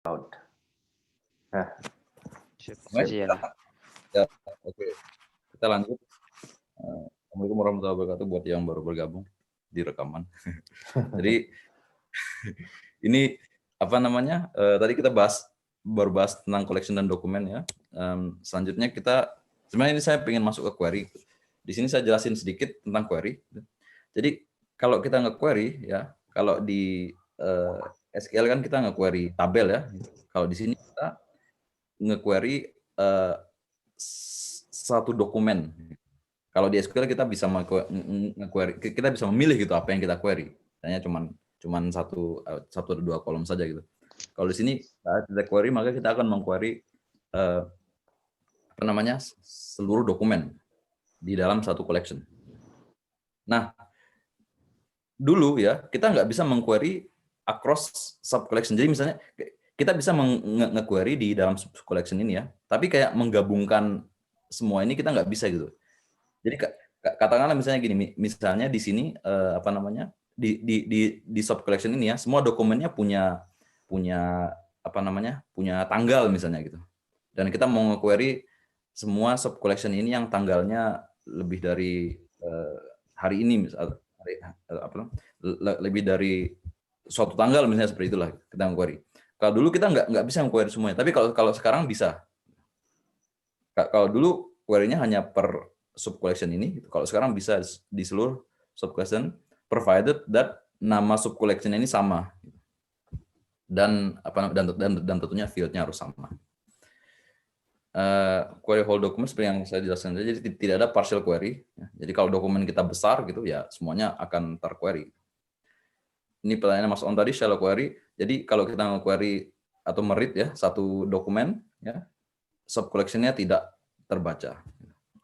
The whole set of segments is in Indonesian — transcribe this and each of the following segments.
Out. Nah, Baik, Iya. ya, oke. Kita lanjut. Assalamualaikum warahmatullahi wabarakatuh buat yang baru bergabung di rekaman. Jadi ini apa namanya? Tadi kita baru bahas tentang collection dan dokumen ya. Selanjutnya kita sebenarnya ini saya ingin masuk ke query. Di sini saya jelasin sedikit tentang query. Jadi kalau kita nge-query ya, kalau di SQL kan kita nge-query tabel ya. Kalau di sini kita nge-query satu dokumen. Kalau di SQL kita bisa nge-query, kita bisa memilih gitu apa yang kita query. Misalnya cuman satu atau dua kolom saja gitu. Kalau di sini saat kita query maka kita akan mengquery apa namanya seluruh dokumen di dalam satu collection. Nah, dulu ya kita nggak bisa mengquery across sub collection. Jadi misalnya kita bisa nge-query di dalam sub collection ini ya, tapi kayak menggabungkan semua ini kita nggak bisa gitu. Jadi katakanlah misalnya gini, misalnya di sini apa namanya di sub collection ini ya, semua dokumennya punya apa namanya punya tanggal misalnya gitu. Dan kita mau nge-query semua sub collection ini yang tanggalnya lebih dari hari ini misalnya lebih dari suatu tanggal misalnya seperti itulah kita nge-query. Kalau dulu kita nggak bisa nge-query semuanya, tapi kalau sekarang bisa. Kalau dulu query-nya hanya per sub collection ini, kalau sekarang bisa di seluruh sub collection, provided that nama sub collection ini sama dan tentunya field-nya harus sama. Query whole document seperti yang saya jelaskan tadi, jadi tidak ada partial query. Jadi kalau dokumen kita besar gitu ya semuanya akan terquery. Ini pertanyaan Mas On tadi shallow query. Jadi kalau kita nge-query atau meread ya satu dokumen ya sub collection-nya tidak terbaca.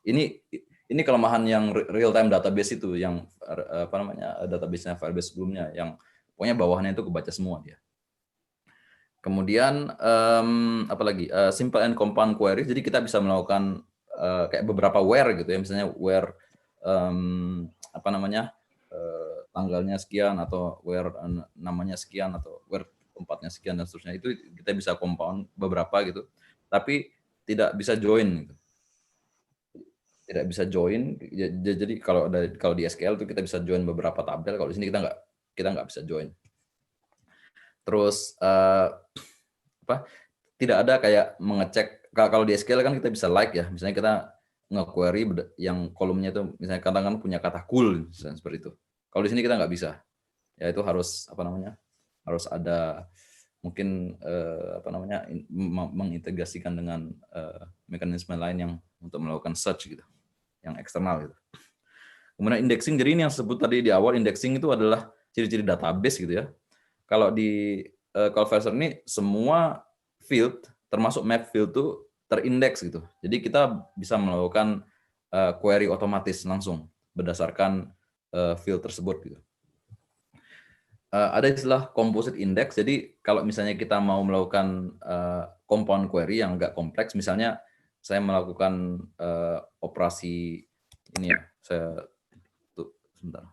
Ini kelemahan yang real time database itu yang apa namanya database-nya Firebase sebelumnya yang pokoknya bawahnya itu kebaca semua dia. Kemudian apalagi simple and compound query, jadi kita bisa melakukan kayak beberapa where gitu ya, misalnya where apa namanya tanggalnya sekian atau where namanya sekian atau where tempatnya sekian dan seterusnya, itu kita bisa compound beberapa gitu, tapi tidak bisa join gitu. Tidak bisa join, jadi kalau di SQL itu kita bisa join beberapa tabel, kalau di sini kita nggak bisa join. Terus apa? Tidak ada kayak mengecek, kalau di SQL kan kita bisa like ya, misalnya kita nge-query yang kolomnya itu misalnya kadang-kadang punya kata cool misalnya seperti itu. Kalau di sini kita nggak bisa, ya itu harus apa namanya, harus ada mungkin apa namanya mengintegrasikan dengan mekanisme lain yang untuk melakukan search gitu, yang eksternal gitu. Kemudian indexing, jadi ini yang sebut tadi di awal, indexing itu adalah ciri-ciri database gitu ya. Kalau di Firebase ini semua field termasuk map field itu terindeks gitu. Jadi kita bisa melakukan query otomatis langsung berdasarkan field tersebut gitu. Ada istilah composite index. Jadi kalau misalnya kita mau melakukan compound query yang agak kompleks, misalnya saya melakukan operasi ini ya, saya sebentar,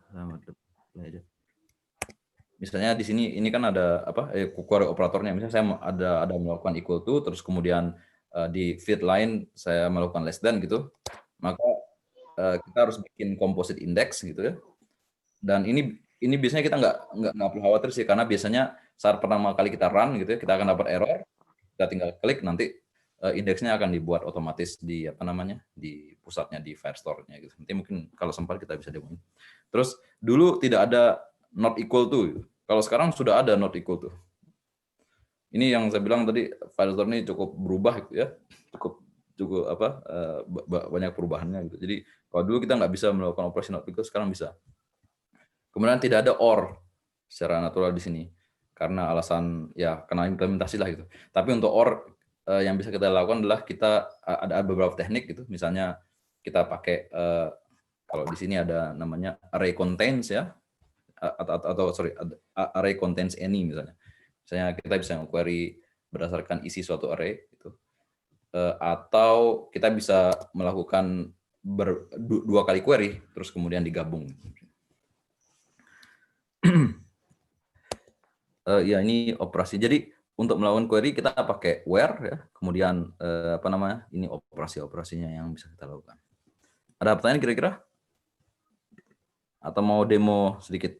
misalnya di sini ini kan ada apa query operatornya, misalnya saya ada melakukan equal to, terus kemudian di field lain saya melakukan less than gitu, maka kita harus bikin composite index gitu ya. Dan ini biasanya kita nggak perlu khawatir sih, karena biasanya saat pertama kali kita run gitu ya, kita akan dapat error, kita tinggal klik, nanti indeksnya akan dibuat otomatis di apa namanya di pusatnya di Firestore-nya gitu. Nanti mungkin kalau sempat kita bisa demoin. Terus dulu tidak ada not equal to gitu. Kalau sekarang sudah ada not equal to. Ini yang saya bilang tadi, Firestore ini cukup berubah gitu ya, cukup apa banyak perubahannya gitu. Jadi kalau dulu kita nggak bisa melakukan operasi not equal, sekarang bisa. Kemudian tidak ada or secara natural di sini karena alasan ya karena implementasi lah gitu. Tapi untuk or yang bisa kita lakukan adalah kita ada beberapa teknik gitu. Misalnya kita pakai kalau di sini ada namanya array contains ya, atau sorry array contains any misalnya. Misalnya kita bisa query berdasarkan isi suatu array itu. Atau kita bisa melakukan dua kali query terus kemudian digabung. Ya ini operasi. Jadi untuk melakukan query kita pakai where ya, kemudian apa namanya, ini operasi-operasinya yang bisa kita lakukan. Ada pertanyaan kira-kira? Atau mau demo sedikit?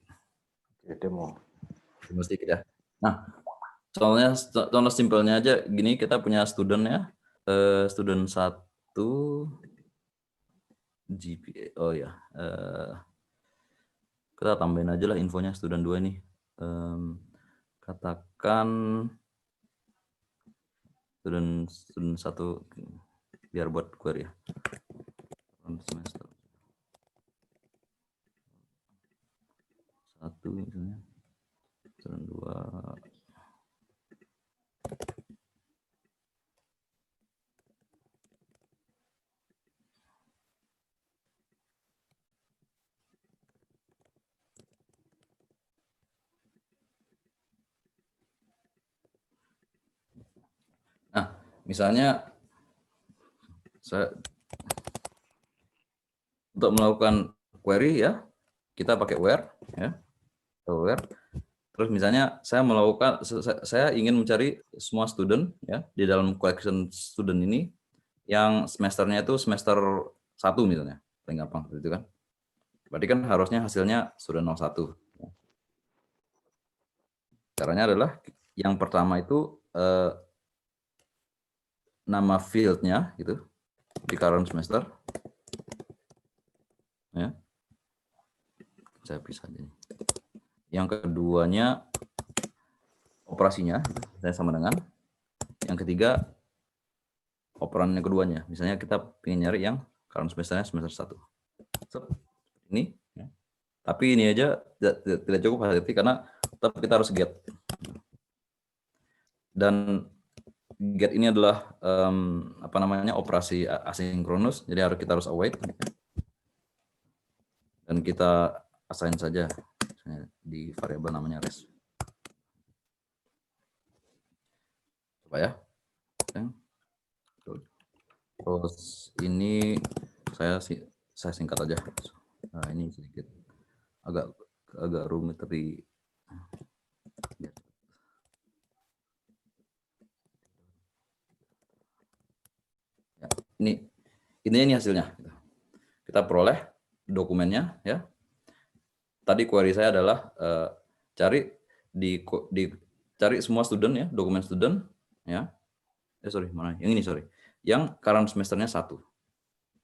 Oke, demo. Demo sedikit ya. Nah, contoh simpelnya aja gini, kita punya student ya, student 1 GPA, oh ya, kita tambahin aja lah infonya student 2 ini. Katakan student 1 biar buat query ya. Semester 1 misalnya. Student 2. Nah, misalnya untuk melakukan query ya, kita pakai where ya. Where. Terus misalnya saya ingin mencari semua student ya di dalam collection student ini yang semesternya itu semester 1 misalnya, paling gampang gitu kan. Berarti kan harusnya hasilnya student 01. Caranya adalah yang pertama itu nama field-nya gitu di current semester ya. Saya pisah ini. Yang keduanya operasinya saya sama dengan. Yang ketiga operan yang keduanya. Misalnya kita ingin nyari yang current semesternya semester 1. Ini ya. Tapi ini aja tidak cukup hati-hati karena tetap kita harus get. Dan get ini adalah apa namanya, operasi asinkronus, jadi kita harus await dan kita assign saja di variabel namanya res. Coba ya. Terus ini saya singkat aja. Nah, ini sedikit agak rumit tapi ya, ini hasilnya. Kita peroleh dokumennya ya. Tadi query saya adalah cari cari semua student ya, dokumen student ya. Sorry, mana? Yang ini sorry. Yang current semesternya 1.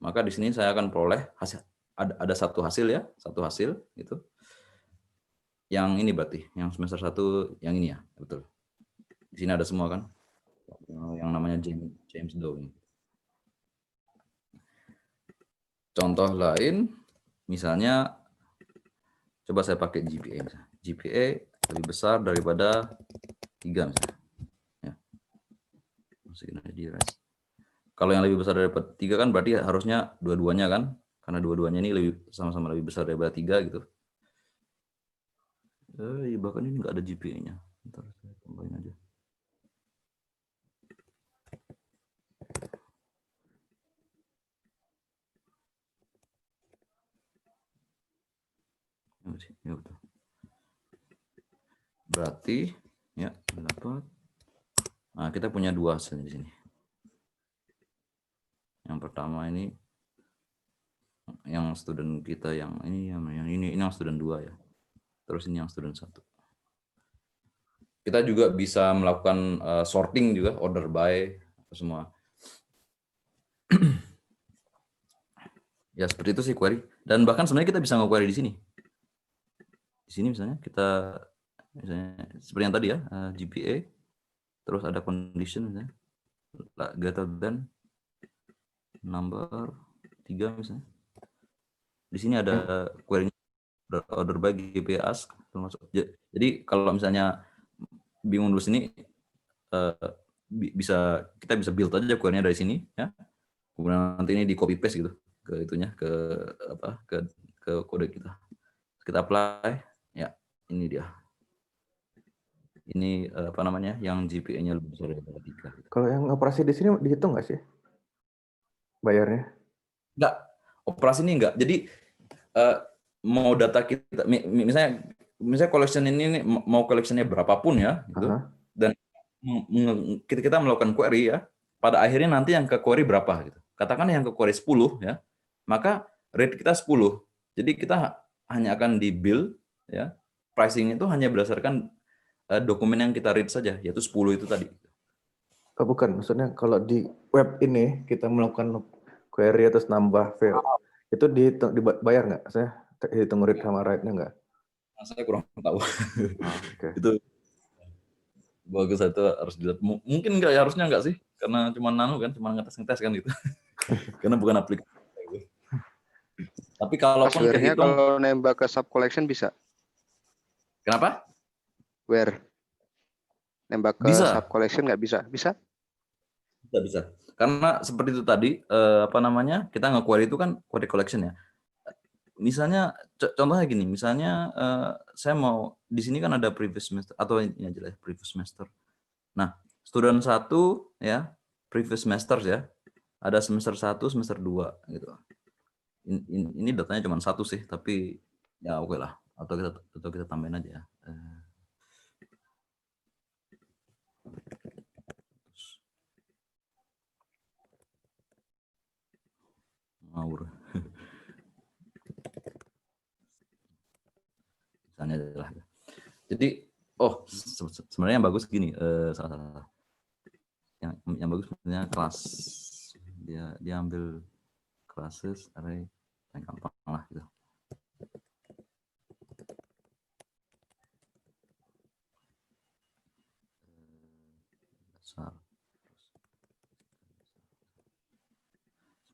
Maka di sini saya akan peroleh hasil, ada satu hasil ya, satu hasil gitu. Yang ini berarti, yang semester 1 yang ini ya, betul. Di sini ada semua kan. Yang namanya James Doe ini. Contoh lain misalnya coba saya pakai GPA misalnya. GPA lebih besar daripada 3 misalnya. Ya. Masukin aja di res. Kalau yang lebih besar daripada 3 kan berarti harusnya dua-duanya kan, karena dua-duanya ini sama-sama lebih besar daripada 3 gitu. Bahkan ini nggak ada GPA-nya. Ntar saya tambahin aja. Ya, betul. Berarti ya dapat. Nah, kita punya 2 hasilnya di sini. Yang pertama ini yang student kita yang ini yang student 2 ya. Terus ini yang student 1. Kita juga bisa melakukan sorting juga, order by semua. Ya seperti itu sih query. Dan bahkan sebenarnya kita bisa nge-query di sini. Di sini misalnya kita seperti yang tadi ya, GPA, terus ada condition misalnya, greater than number 3 misalnya. Di sini ada query order by GPA ask termasuk. Jadi kalau misalnya bingung dulu sini, kita bisa build aja query-nya dari sini ya. Kemudian nanti ini di copy paste gitu ke itunya, ke kode kita. Kita apply ya, ini dia. Ini apa namanya, yang GPA-nya lebih besar daripada 3. Kalau yang operasi di sini dihitung nggak sih bayarnya? Enggak, operasi ini enggak. Jadi mau data kita, misalnya collection ini mau collection-nya berapapun ya, gitu. Dan kita melakukan query ya, pada akhirnya nanti yang ke query berapa gitu. Katakan yang ke query 10 ya, maka rate kita 10. Jadi kita hanya akan di bill ya, pricing itu hanya berdasarkan dokumen yang kita read saja, yaitu 10 itu tadi. Oh, bukan, maksudnya kalau di web ini kita melakukan query terus nambah field, itu dibayar nggak? Saya hitung read sama write-nya nggak? Nah, saya kurang tahu. Oke. Itu bagus, itu harus dilihat. Mungkin nggak, harusnya nggak sih, karena cuma cuma ngetes kan gitu. Karena bukan aplikasi. Tapi kalaupun Passware-nya kehitung, kalau nembak ke sub collection bisa. kenapa? Where? Nembak ke Bisa. sub collection nggak bisa? Bisa? Bisa. Karena seperti itu tadi, kita nge-query itu kan query collection ya. Misalnya, contohnya gini, misalnya saya mau, di sini kan ada previous semester, atau ini aja lah, previous semester. Nah, student 1 ya, previous semester ya, ada semester 1, semester 2 gitu. Ini datanya cuma 1 sih, tapi ya oke lah, atau kita tambahin aja ya. Ngawur. Misalnya adalah. Jadi, sebenarnya yang bagus gini, salah. Yang bagus sebenarnya kelas. Dia ambil classes array yang gampang lah gitu.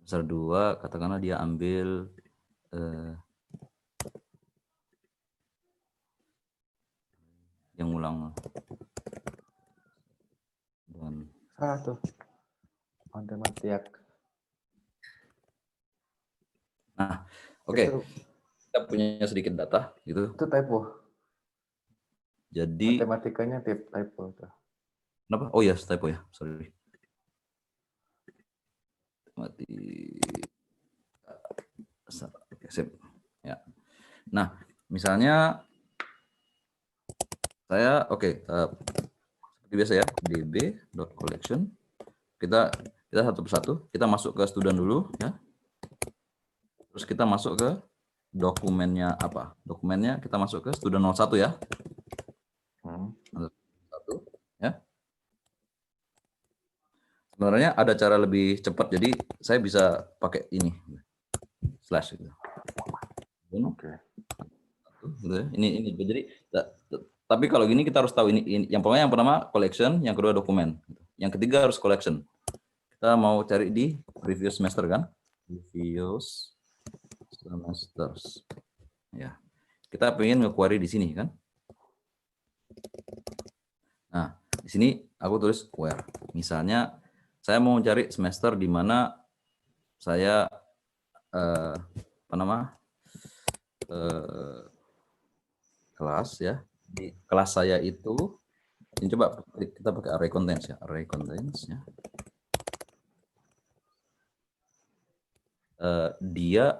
Semester 2 katakanlah dia ambil yang ulang dan Satu. Matematik. Nah, oke. Kita punya sedikit data gitu. Itu typo. Jadi matematikanya typo tuh. Kenapa? Oh ya, typo ya, sorry. Oke, sip. Ya. Nah, misalnya saya seperti biasa ya, db.collection. Kita satu persatu, kita masuk ke student dulu ya. Terus kita masuk ke dokumennya apa? Dokumennya kita masuk ke student 01 ya. 01 ya. Sebenarnya ada cara lebih cepat, jadi saya bisa pakai ini slash gitu. Oke. Gitu ya. Ini jadi tapi kalau gini kita harus tahu ini yang pertama collection, yang kedua dokumen. Yang ketiga harus collection. Kita mau cari di previous semester kan? Previous semesters. Ya. Kita pengen nge-query di sini kan? Nah, di sini aku tulis where. Misalnya saya mau cari semester di mana saya kelas ya. Di kelas saya itu, ini coba kita pakai array contents ya, array contents ya. Dia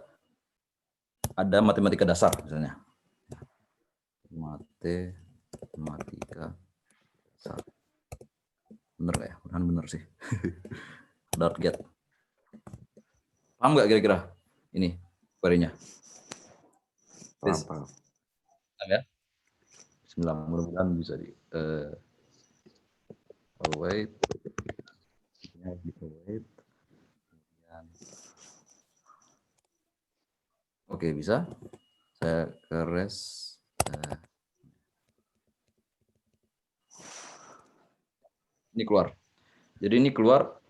ada matematika dasar misalnya. Matematika dasar. Bener nggak ya? Mudah-mudahan bener sih. Dot get. Paham nggak kira-kira ini query-nya? Paham. Ya? Bismillah, mudah-mudahan bisa di await. Oke, bisa. Saya ke rest. Ini keluar. Jadi ini keluar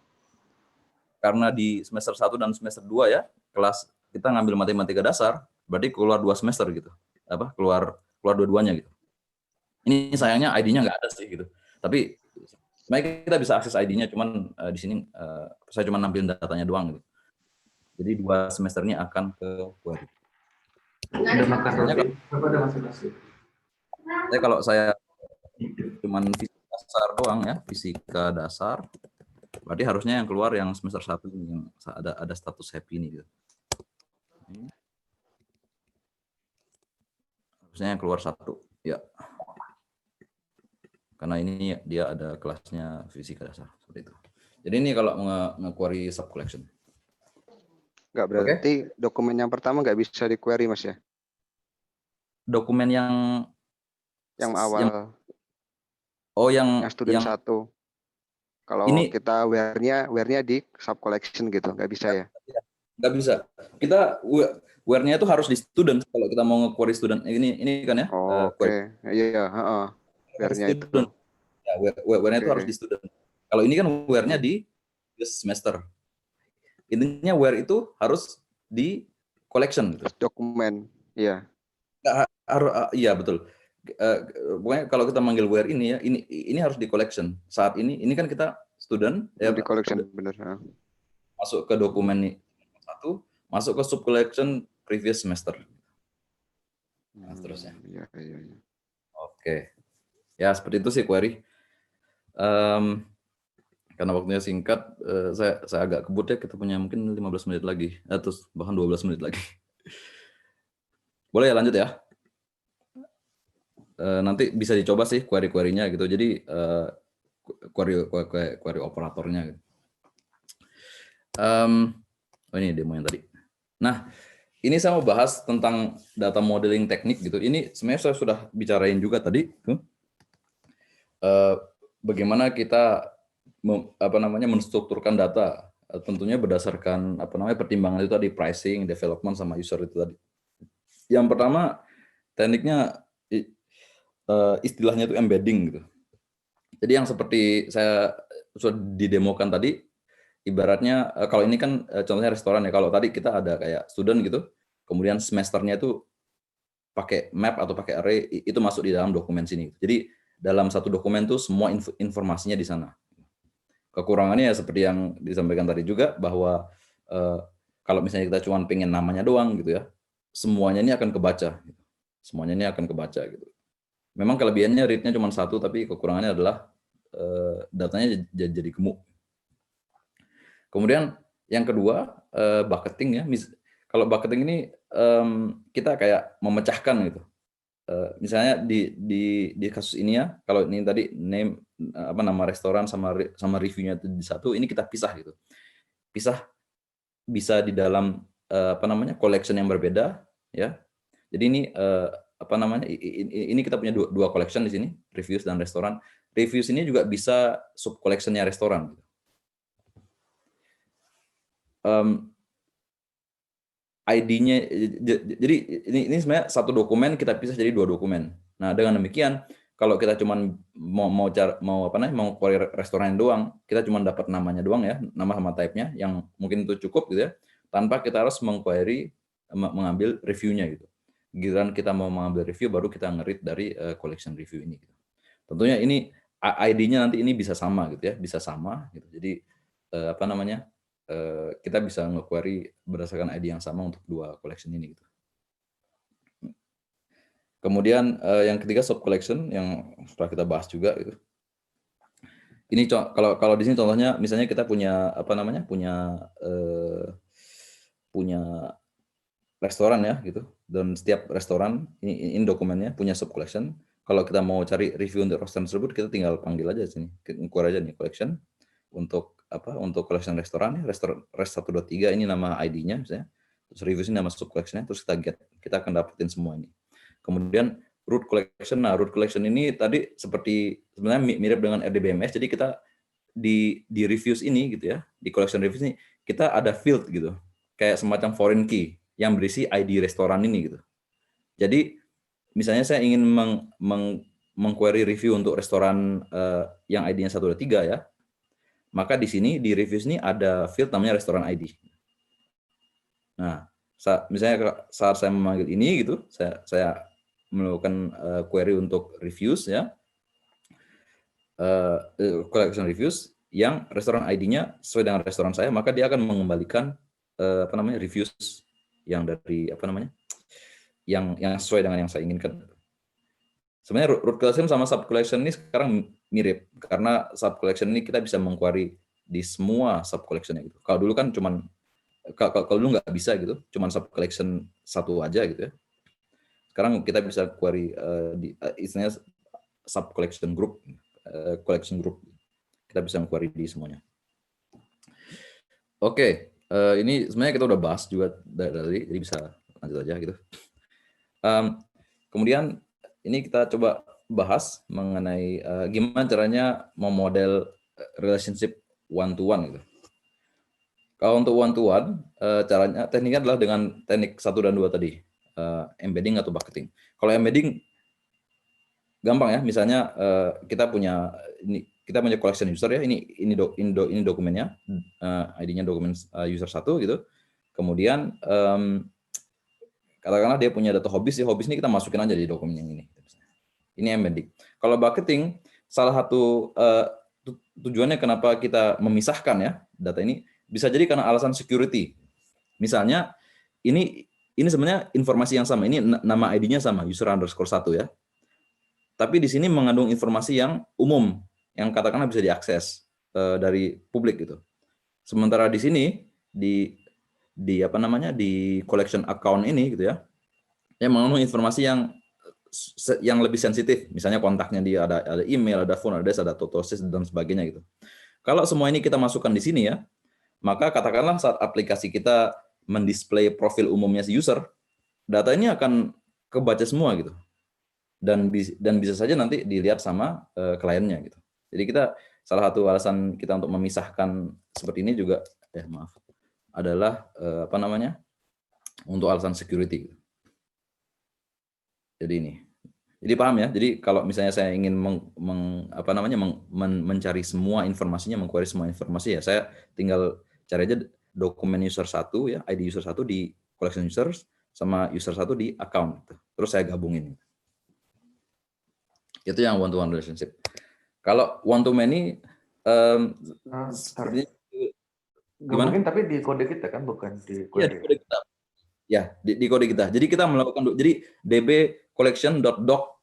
karena di semester 1 dan semester 2 ya, kelas kita ngambil matematika dasar, berarti keluar 2 semester gitu. Keluar dua-duanya gitu. Ini sayangnya ID-nya nggak ada sih gitu. Tapi sebenarnya kita bisa akses ID-nya, cuman di sini saya cuma nampilin datanya doang gitu. Jadi 2 semester ini akan ke query. Udah makan roti? Apa udah masuk nasi? Kalau saya cuman fisika dasar doang ya, fisika dasar, berarti harusnya yang keluar yang semester 1 yang ada status happy ini gitu. Harusnya yang keluar 1 ya. karena ini dia ada kelasnya fisika dasar seperti itu. Jadi ini kalau nge-query sub collection. Nggak, berarti dokumen yang pertama nggak bisa di query Mas ya? Dokumen yang awal, yang student yang 1. Kalau ini kita where-nya di sub collection gitu, nggak bisa ya? nggak bisa. Kita where-nya itu harus di student kalau kita mau nge-query student. Ini kan ya. Oke, iya, where-nya itu. Student. Ya, where-nya itu Oke. harus di student. Kalau ini kan where-nya di semester. Intinya where itu harus di collection gitu. Dokumen, iya. Iya betul. Pokoknya kalau kita manggil where ini ya, ini harus di collection. Saat ini kan kita student ya, Di collection, bener. masuk ke dokumen ini satu, masuk ke sub collection previous semester. Nah, seterusnya. Iya. Oke. Ya, seperti itu sih query. Karena waktunya singkat, saya agak kebut ya, kita punya mungkin 15 menit lagi, atau bahkan 12 menit lagi. Boleh ya lanjut ya? Nanti bisa dicoba sih query-query-nya gitu. Jadi query operatornya gitu. Ini demo yang tadi. Nah, ini saya mau bahas tentang data modeling teknik gitu. Ini sebenarnya saya sudah bicarain juga tadi. Bagaimana kita menstrukturkan data, tentunya berdasarkan pertimbangan itu tadi, pricing, development, sama user itu tadi. Yang pertama tekniknya istilahnya itu embedding gitu. Jadi yang seperti saya sudah didemokan tadi, ibaratnya kalau ini kan contohnya restoran ya, kalau tadi kita ada kayak student gitu, kemudian semesternya itu pakai map atau pakai array, itu masuk di dalam dokumen sini. Jadi dalam satu dokumen tuh semua informasinya di sana. Kekurangannya ya seperti yang disampaikan tadi juga, bahwa kalau misalnya kita cuma pengen namanya doang gitu ya, semuanya ini akan kebaca. Semuanya ini akan kebaca gitu. Memang kelebihannya read-nya cuma satu, tapi kekurangannya adalah datanya jadi gemuk. Kemudian yang kedua, bucketing ya. Kalau bucketing ini kita kayak memecahkan gitu. Misalnya di kasus ini ya, kalau ini tadi nama restoran sama reviewnya itu di satu, ini kita pisah gitu. Pisah bisa di dalam collection yang berbeda ya. Jadi ini ini kita punya dua collection di sini, reviews dan restoran. Reviews ini juga bisa sub collectionnya restoran. ID-nya, jadi ini sebenarnya satu dokumen kita pisah jadi dua dokumen. Nah, dengan demikian kalau kita cuma mau query restoran doang, kita cuma dapat namanya doang ya, nama sama type-nya, yang mungkin itu cukup gitu ya, tanpa kita harus mengambil review-nya gitu. Giliran kita mau mengambil review, baru kita nge-read dari collection review ini. Gitu. Tentunya ini ID-nya nanti ini bisa sama gitu ya, bisa sama gitu. Jadi kita bisa nge-query berdasarkan ID yang sama untuk dua collection ini gitu. Kemudian yang ketiga sub collection yang sudah kita bahas juga gitu. Ini kalau di sini contohnya misalnya kita punya punya restoran ya gitu, dan setiap restoran ini dokumennya punya sub collection. Kalau kita mau cari review untuk restoran tersebut, kita tinggal panggil aja sini, query aja nih collection untuk collection restoran ya, rest 1 2 3 ini nama ID-nya misalnya. Terus review ini nama sub collection-nya, terus kita akan dapetin semua ini. Kemudian root collection. Nah, root collection ini tadi seperti sebenarnya mirip dengan RDBMS. Jadi kita di reviews ini gitu ya, di collection reviews ini kita ada field gitu. Kayak semacam foreign key yang berisi ID restoran ini gitu. Jadi misalnya saya ingin mengquery review untuk restoran yang ID-nya 1 2 3 ya. Maka di sini di reviews ini ada field namanya restoran ID. Nah, misalnya saat saya memanggil ini gitu, saya melakukan query untuk reviews ya, collection reviews yang restoran ID-nya sesuai dengan restoran saya, maka dia akan mengembalikan reviews yang dari yang sesuai dengan yang saya inginkan. Sebenarnya root collection sama sub collection ini sekarang mirip, karena sub collection ini kita bisa mengquery di semua sub collection-nya gitu. Kalau dulu kan kalau dulu nggak bisa gitu, cuman sub collection satu aja gitu ya. Sekarang kita bisa query istilahnya sub collection group. collection group. Kita bisa query di semuanya. Oke, ini sebenarnya kita udah bahas juga dari, jadi bisa lanjut aja gitu. Kemudian ini kita coba bahas mengenai gimana caranya memodel relationship one to one gitu. Kalau untuk one to one, caranya tekniknya adalah dengan teknik 1 dan 2 tadi, embedding atau bucketing. Kalau embedding gampang ya, misalnya kita punya collection user ya, ini dokumennya, ID-nya dokumen user 1 gitu. Kemudian katakanlah dia punya data hobbies, ya hobbies ini kita masukin aja di dokumen yang ini. Ini embedding. Kalau bucketing, salah satu tujuannya kenapa kita memisahkan ya data ini, bisa jadi karena alasan security. Misalnya ini sebenarnya informasi yang sama, ini nama ID-nya sama, user_1 ya. Tapi di sini mengandung informasi yang umum, yang katakanlah bisa diakses dari publik gitu. Sementara di sini di collection account ini gitu ya, yang mengandung informasi yang lebih sensitif, misalnya kontaknya dia, ada email, ada phone address, ada total sales dan sebagainya gitu. Kalau semua ini kita masukkan di sini ya, maka katakanlah saat aplikasi kita mendisplay profil umumnya si user, data ini akan kebaca semua gitu. Dan bisa saja nanti dilihat sama kliennya gitu. Jadi salah satu alasan kita untuk memisahkan seperti ini juga adalah untuk alasan security. Jadi ini. Jadi paham ya. Jadi kalau misalnya saya ingin mencari semua informasinya, mengquery semua informasi ya, saya tinggal cari aja dokumen user 1 ya, ID user 1 di collection users sama user 1 di account. Terus saya gabungin. Itu yang one to one relationship. Kalau one to many sepertinya gimana? Tapi di kode kita kan, bukan di query. Iya, di kode kita. Ya, di kode kita. Jadi kita melakukan, jadi db collection.doc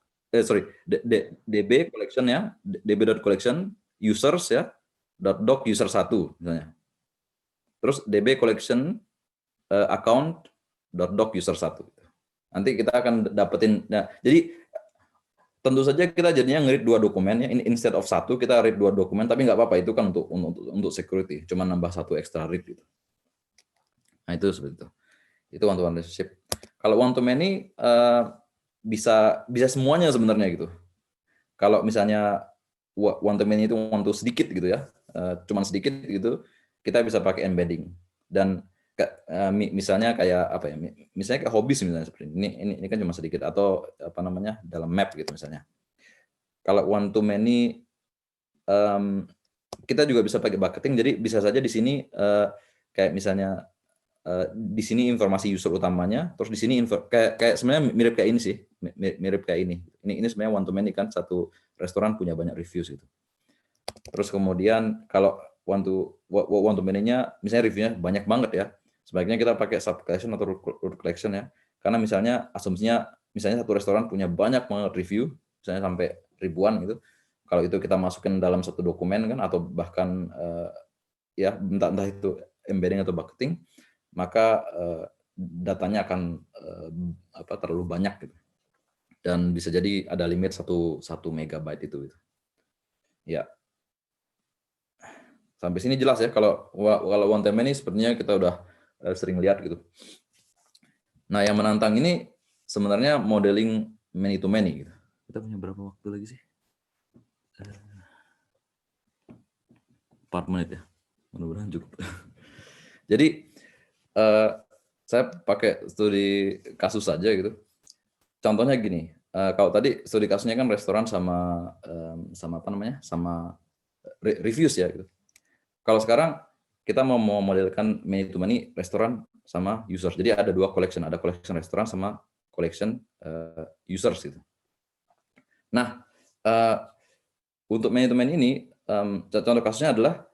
db collection ya, db.collection users ya, .doc user 1 misalnya. Terus db collection account .doc user 1. Nanti kita akan dapetin. Nah, jadi tentu saja kita jadinya nge-read 2 dokumen ya. Ini instead of 1 kita read 2 dokumen, tapi nggak apa-apa, itu kan untuk security, cuma nambah 1 extra read gitu. Nah, itu seperti itu. Itu one to one relationship. Kalau one to many bisa semuanya sebenarnya gitu. Kalau misalnya one to many itu one to sedikit gitu ya, cuman sedikit gitu, kita bisa pakai embedding. Dan misalnya kayak apa ya? Misalnya kayak hobbies misalnya seperti ini kan cuma sedikit, atau dalam map gitu misalnya. Kalau one to many kita juga bisa pakai bucketing. Jadi bisa saja di sini kayak misalnya di sini informasi user utamanya, terus di sini kayak sebenarnya mirip kayak ini sih, mirip kayak ini. Ini sebenarnya one to many kan, satu restoran punya banyak reviews gitu. Terus kemudian kalau one to many-nya misalnya reviewnya banyak banget ya, sebaiknya kita pakai sub collection atau root collection ya. Karena misalnya asumsinya misalnya satu restoran punya banyak banget review, misalnya sampai ribuan gitu. Kalau itu kita masukin dalam satu dokumen kan, atau bahkan ya entah itu embedding atau bucketing, maka datanya akan terlalu banyak gitu. Dan bisa jadi ada limit 1 megabyte itu gitu. Ya. Sampai sini jelas ya, kalau one to many sepertinya kita udah sering lihat gitu. Nah, yang menantang ini sebenarnya modeling many to many gitu. Kita punya berapa waktu lagi sih? 4 menit ya. Mudah-mudahan cukup. Jadi saya pakai studi kasus saja gitu. Contohnya gini, kalau tadi studi kasusnya kan restoran sama reviews ya gitu. Kalau sekarang kita mau modelkan many to many restoran sama users. Jadi ada 2 collection, ada collection restoran sama collection users gitu. Nah, untuk many to many ini contoh kasusnya adalah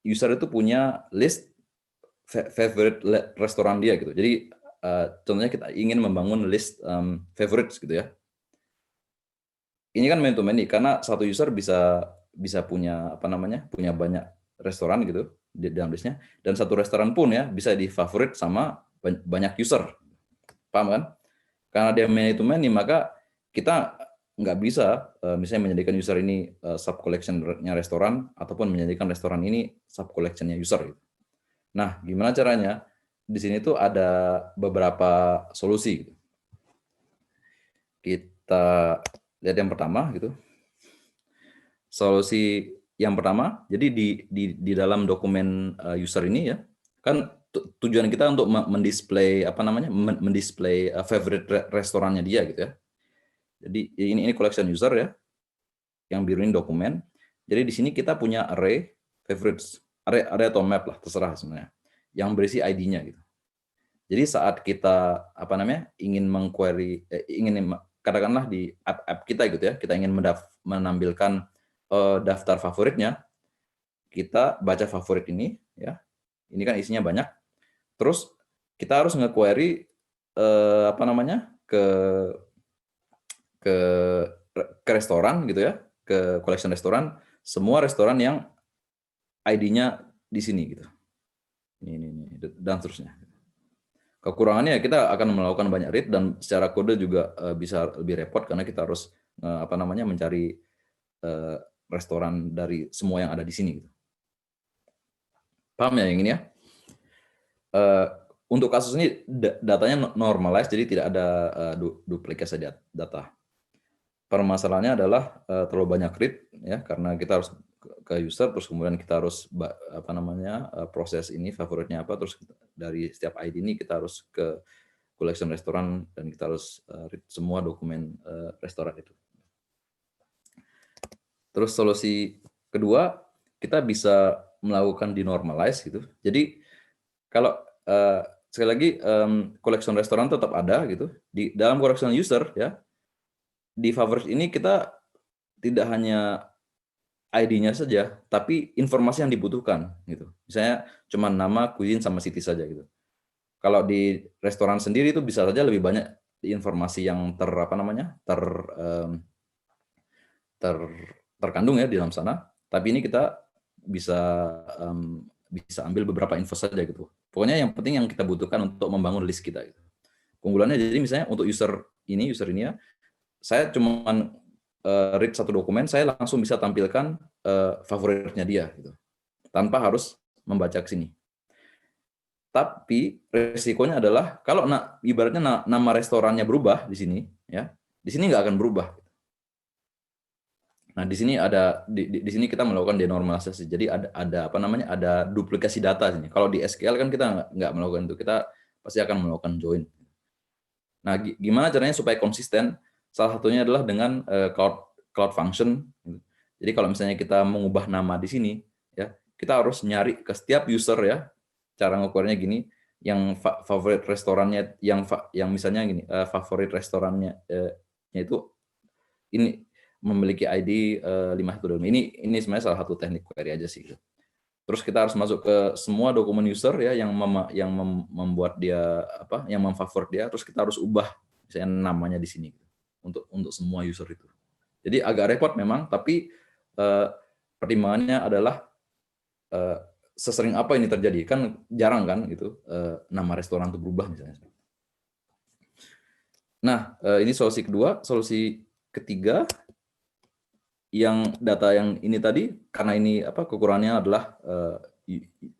user itu punya list favorite restoran dia gitu. Jadi contohnya kita ingin membangun list favorites gitu ya. Ini kan many to many karena satu user bisa punya punya banyak restoran gitu di dalam listnya, dan satu restoran pun ya bisa di favorit sama banyak user. Paham kan? Karena dia many to many, maka kita nggak bisa misalnya menjadikan user ini sub collection-nya restoran ataupun menjadikan restoran ini sub collection-nya user gitu. Nah, gimana caranya? Di sini tuh ada beberapa solusi gitu. Kita lihat yang pertama gitu. Solusi yang pertama, jadi di dalam dokumen user ini ya, kan tujuan kita untuk mendisplay apa namanya? Mendisplay favorite restorannya dia gitu ya. Jadi ini collection user ya, yang biru ini dokumen. Jadi di sini kita punya array favorites, array atau map lah, terserah sebenarnya, yang berisi ID-nya gitu. Jadi saat kita apa namanya ingin mengquery, ingin katakanlah di app kita gitu ya, kita ingin menampilkan daftar favoritnya, kita baca favorit ini ya, ini kan isinya banyak. Terus kita harus nge-query apa namanya ke restoran gitu ya, ke collection restoran, semua restoran yang ID-nya di sini gitu. Ini dan seterusnya. Kekurangannya ya kita akan melakukan banyak read dan secara kode juga bisa lebih repot karena kita harus apa namanya mencari restoran dari semua yang ada di sini gitu. Paham ya yang ini ya? Untuk kasus ini datanya normalized, jadi tidak ada duplikasi data. Permasalahannya adalah terlalu banyak read ya, karena kita harus ke user, terus kemudian kita harus apa namanya proses ini favoritnya apa, terus dari setiap ID ini kita harus ke collection restoran dan kita harus read semua dokumen restoran itu. Terus solusi kedua, kita bisa melakukan denormalize gitu. Jadi kalau sekali lagi collection restoran tetap ada gitu di dalam collection user ya. Di favorit ini kita tidak hanya ID-nya saja, tapi informasi yang dibutuhkan gitu. Misalnya cuma nama, cuisine sama city saja gitu. Kalau di restoran sendiri itu bisa saja lebih banyak informasi yang terkandung ya di dalam sana. Tapi ini kita bisa ambil beberapa info saja gitu. Pokoknya yang penting yang kita butuhkan untuk membangun list kita gitu. Keunggulannya jadi misalnya untuk user ini ya, saya cuma read satu dokumen, saya langsung bisa tampilkan favoritnya dia gitu, tanpa harus membaca ke sini. Tapi resikonya adalah kalau ibaratnya nama restorannya berubah di sini ya, di sini nggak akan berubah. Nah di sini di sini kita melakukan denormalisasi. Jadi ada apa namanya ada duplikasi data sini. Kalau di SQL kan kita nggak melakukan itu, kita pasti akan melakukan join. Nah gimana caranya supaya konsisten? Salah satunya adalah dengan cloud function. Jadi kalau misalnya kita mengubah nama di sini, ya kita harus nyari ke setiap user ya. Cara ngukurnya gini, yang favorit restorannya, yang misalnya gini, favorit restorannya itu ini memiliki ID 512. Ini sebenarnya salah satu teknik query aja sih. Terus kita harus masuk ke semua dokumen user ya yang membuat dia apa, yang memfavorit dia. Terus kita harus ubah misalnya namanya di sini untuk semua user itu. Jadi agak repot memang, tapi pertimbangannya adalah sesering apa ini terjadi, kan jarang kan gitu nama restoran itu berubah misalnya. Nah ini solusi kedua. Solusi ketiga, yang data yang ini tadi, karena ini apa kekurangannya adalah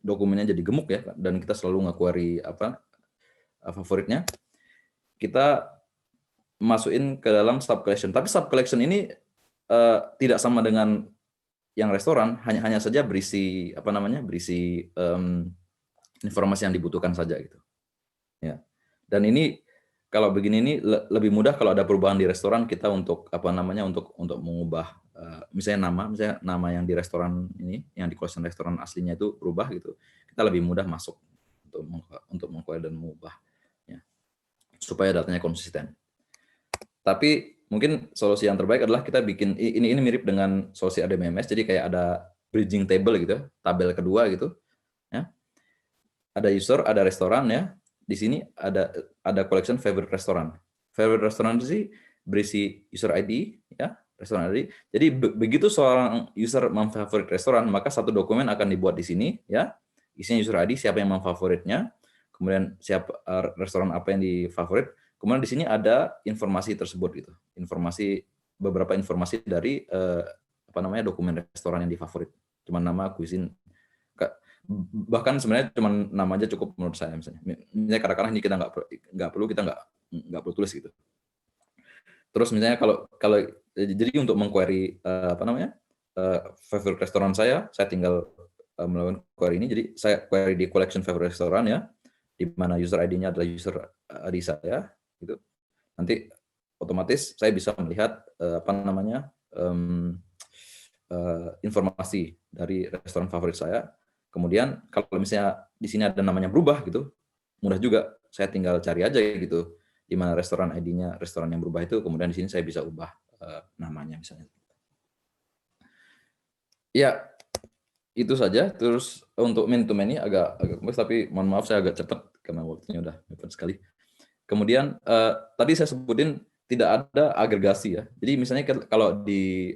dokumennya jadi gemuk ya, dan kita selalu nge-query apa favoritnya, kita masukin ke dalam sub collection. Tapi sub collection ini tidak sama dengan yang restoran, hanya saja berisi apa namanya berisi informasi yang dibutuhkan saja gitu. Ya. Dan ini kalau begini ini lebih mudah kalau ada perubahan di restoran, kita untuk apa namanya untuk mengubah misalnya nama yang di restoran ini, yang di collection restoran aslinya itu berubah gitu, kita lebih mudah masuk untuk mengquery dan mengubah ya, supaya datanya konsisten. Tapi mungkin solusi yang terbaik adalah kita bikin ini mirip dengan solusi ADMS, jadi kayak ada bridging table gitu, tabel kedua gitu ya. Ada user, ada restoran ya. Di sini ada collection favorite restoran. Favorite restoran sih berisi user ID ya, restoran ID. Jadi begitu seorang user memfavorit restoran, maka satu dokumen akan dibuat di sini ya. Isinya user ID, siapa yang memfavoritnya, kemudian siapa restoran apa yang difavorit. Kemudian di sini ada informasi tersebut gitu. Informasi beberapa informasi dari dokumen restoran yang difavorit. Cuma nama, cuisine, bahkan sebenarnya cuma nama aja cukup menurut saya misalnya. Misalnya kadang-kadang ini kita nggak perlu tulis gitu. Terus misalnya kalau jadi untuk mengquery favorite restoran saya tinggal melakukan query ini. Jadi saya query di collection favorite restoran ya, di mana user ID-nya adalah user ID saya gitu. Nanti otomatis saya bisa melihat informasi dari restoran favorit saya. Kemudian kalau misalnya di sini ada namanya berubah gitu, mudah juga, saya tinggal cari aja gitu di mana restoran ID-nya restoran yang berubah itu, kemudian di sini saya bisa ubah namanya misalnya. Ya, itu saja. Terus untuk min to many agak kompleks, tapi mohon maaf saya agak cepat karena waktunya udah mepet sekali. Kemudian tadi saya sebutin tidak ada agregasi ya. Jadi misalnya kalau di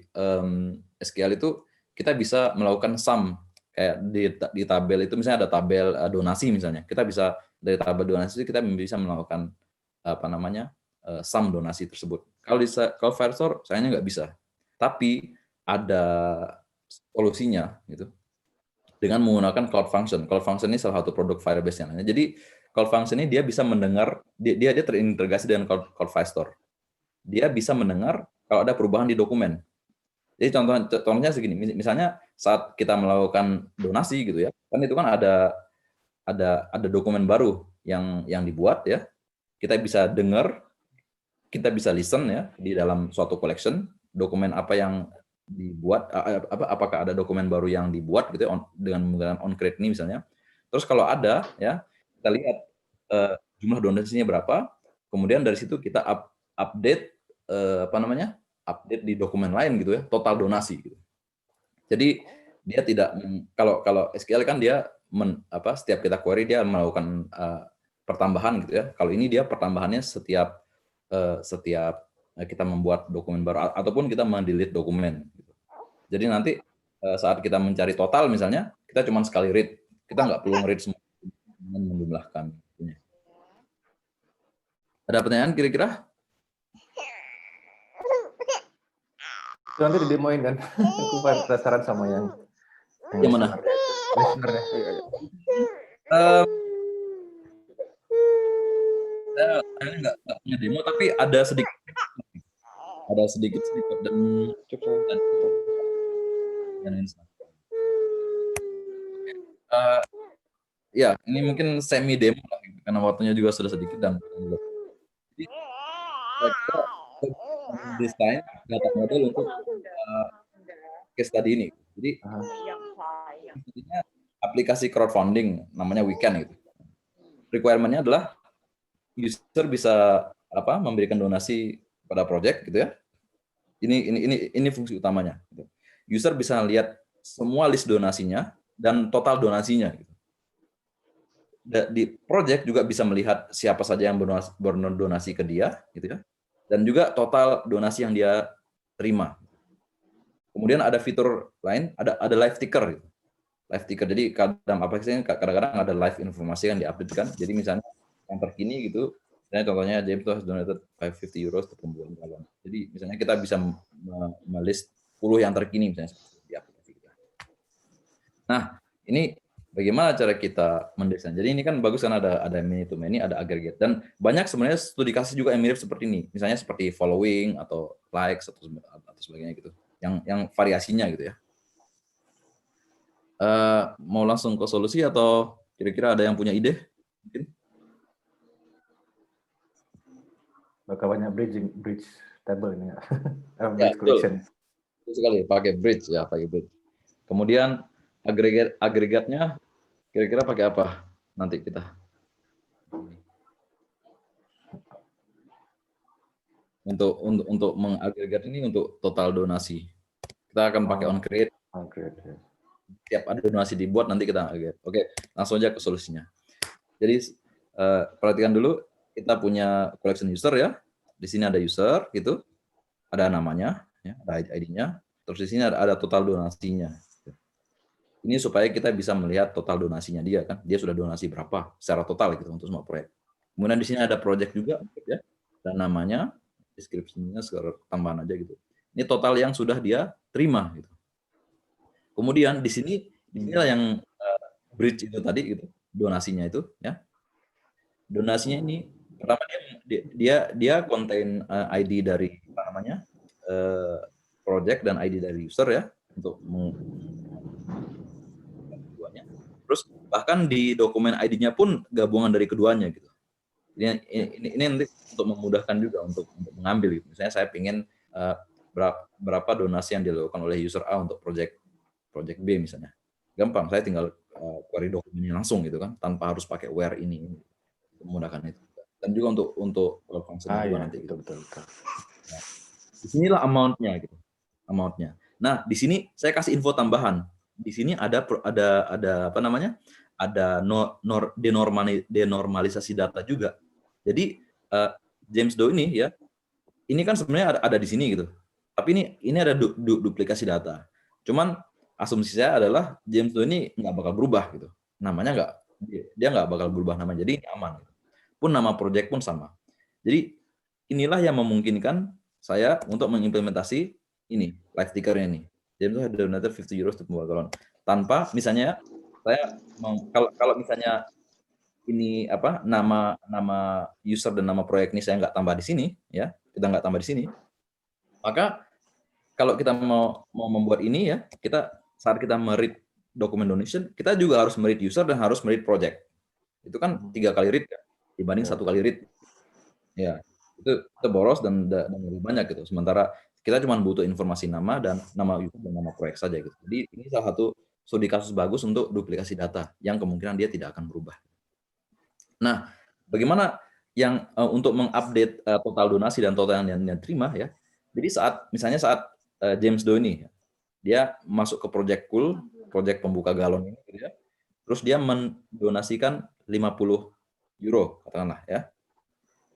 SQL itu kita bisa melakukan sum, kayak di tabel itu misalnya ada tabel donasi misalnya. Kita bisa dari tabel donasi itu kita bisa melakukan sum donasi tersebut. Kalau Firestore sayangnya nggak bisa. Tapi ada solusinya gitu. Dengan menggunakan Cloud Function. Cloud Function ini salah satu produk Firebase yang lainnya. Jadi Cloud Function ini dia bisa mendengar, dia terintegrasi dengan Cloud Firestore. Dia bisa mendengar kalau ada perubahan di dokumen. Jadi contohnya segini, misalnya saat kita melakukan donasi gitu ya, kan itu kan ada dokumen baru yang dibuat ya. Kita bisa dengar, kita bisa listen ya di dalam suatu collection, dokumen apa yang dibuat, apakah ada dokumen baru yang dibuat gitu ya, dengan menggunakan onCreate ini misalnya. Terus kalau ada ya, kita lihat jumlah donasinya berapa, kemudian dari situ kita update update di dokumen lain gitu ya, total donasi gitu. Jadi dia tidak, kalau SQL kan dia setiap kita query dia melakukan pertambahan gitu ya. Kalau ini dia pertambahannya setiap kita membuat dokumen baru ataupun kita mendelete dokumen. Jadi nanti saat kita mencari total misalnya, kita cuma sekali read, kita nggak perlu nge-read semua dengan menjumlahkan. Ada pertanyaan kira-kira? Itu nanti didemoin kan? Aku penasaran sama yang mana? Listener-nya. Saya nggak punya demo, tapi ada sedikit dan ya ini mungkin semi demo lah, karena waktunya juga sudah sedikit dan jadi kita desain data model untuk case study ini. Jadi aplikasi crowdfunding namanya Weekend gitu. Requirement-nya adalah user bisa memberikan donasi pada project gitu ya. Ini fungsi utamanya. Gitu. User bisa lihat semua list donasinya dan total donasinya. Gitu. Di project juga bisa melihat siapa saja yang berdonasi ke dia, gitu ya. Dan juga total donasi yang dia terima. Kemudian ada fitur lain, ada live ticker. Gitu. Live ticker. Jadi kadang-kadang ada live informasi yang diupdate kan. Jadi misalnya yang terkini gitu, misalnya contohnya James tuh has donated 550 euros untuk pembuatan galon. Jadi misalnya kita bisa melist 10 yang terkini misalnya di aplikasi kita. Nah, ini bagaimana cara kita mendesain. Jadi ini kan bagus kan ada many to many, ada aggregate, dan banyak sebenarnya studi kasus juga yang mirip seperti ini. Misalnya seperti following atau likes atau sebagainya gitu. Yang variasinya gitu ya. Mau langsung ke solusi atau kira-kira ada yang punya ide? Mungkin? Bakal banyak bridge table ini ya. Bridge collection. Betul sekali, pakai bridge. Kemudian agregatnya kira-kira pakai apa nanti kita? Untuk mengagregat ini untuk total donasi. Kita akan pakai onCreate. Setiap ada donasi dibuat nanti kita agregat. Oke, langsung aja ke solusinya. Jadi perhatikan dulu, kita punya collection user ya. Di sini ada user gitu. Ada namanya, ya, ada ID-nya. Terus di sini ada total donasinya. Ini supaya kita bisa melihat total donasinya dia kan. Dia sudah donasi berapa secara total gitu untuk semua proyek. Kemudian di sini ada project juga ya. Dan namanya, deskripsinya sekarang tambahan aja gitu. Ini total yang sudah dia terima gitu. Kemudian di sinilah yang bridge itu tadi gitu, donasinya itu ya. Donasinya ini pertama dia contain ID dari apa namanya? Project dan ID dari user ya untuk keduanya. Terus bahkan di dokumen ID-nya pun gabungan dari keduanya gitu. Ini nanti untuk memudahkan juga untuk mengambil gitu. Misalnya saya ingin berapa donasi yang dilakukan oleh user A untuk project B misalnya. Gampang, saya tinggal query dokumennya langsung gitu kan, tanpa harus pakai where ini. Memudahkan itu. Dan juga untuk function juga nanti. Betul. Nah, disinilah amount-nya. Nah, di sini saya kasih info tambahan. Di sini ada apa namanya? Ada denormalisasi data juga. Jadi James Doe ini ya, ini kan sebenarnya ada di sini gitu. Tapi ini ada duplikasi data. Cuman asumsi saya adalah James Doe ini nggak bakal berubah gitu. Namanya dia nggak bakal berubah namanya. Jadi ini aman. Pun nama project pun sama. Jadi inilah yang memungkinkan saya untuk mengimplementasi ini live tickernya ini. James Doe had donated 50 euros to Pembuat Galon. Tanpa misalnya saya kalau misalnya ini apa nama user dan nama proyek ini saya nggak tambah di sini ya, kita nggak tambah di sini, maka kalau kita mau membuat ini ya, saat kita meread dokumen donation, kita juga harus meread user dan harus meread project. Itu kan 3 kali read kan, dibanding 1 kali read. Ya, itu boros dan lebih banyak gitu. Sementara kita cuma butuh informasi nama dan nama user dan nama proyek saja gitu. Jadi ini salah satu studi kasus bagus untuk duplikasi data yang kemungkinan dia tidak akan berubah. Nah, bagaimana yang untuk mengupdate total donasi dan total yang diterima ya. Jadi misalnya saat James Doe ini dia masuk ke project pembuka galon ini gitu ya. Terus dia mendonasikan 50 euro katakanlah ya.